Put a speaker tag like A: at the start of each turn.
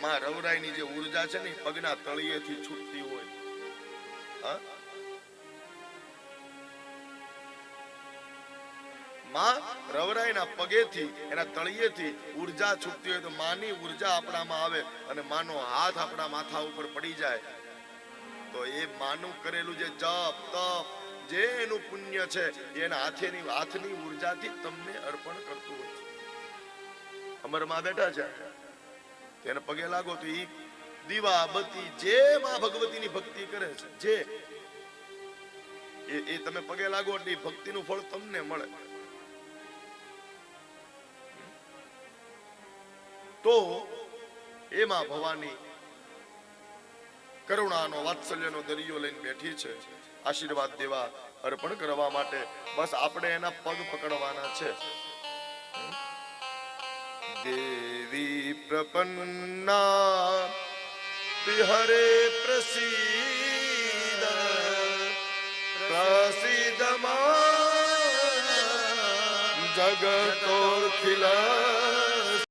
A: માં રવરાઈની જે ઉર્જા છે ને પગના તળિયેથી છૂટતી હોય. હા, માં રવરાઈના પગેથી એના તળિયેથી ઉર્જા છૂટતી હોય તો માની ઉર્જા આપણામાં આવે અને માનો હાથ આપણા માથા ઉપર પડી જાય તો એ માનું કરેલું જે જપ તપ જે એનું પુણ્ય છે એના હાથની ઉર્જાથી તમને અર્પણ કરતું હોય છે. અમરમાં બેઠા છે તેને પગે લાગો તો ઈ દીવા બત્તી જે માં ભગવતીની ભક્તિ કરે છે જે એ તમે પગે લાગો એટલે ભક્તિનું ફળ તમને મળે. તો એમાં ભવાની કરુણાનો વાત્સલ્યનો દરિયો લઈને બેઠી છે, આશીર્વાદ દેવા અર્પણ કરવા માટે. બસ આપણે એના પગ પકડવાના છે. દેવી પ્રપન્ના વિહરે પ્રસીદ પ્રસિદ્ધમાં જગતોર ખિલા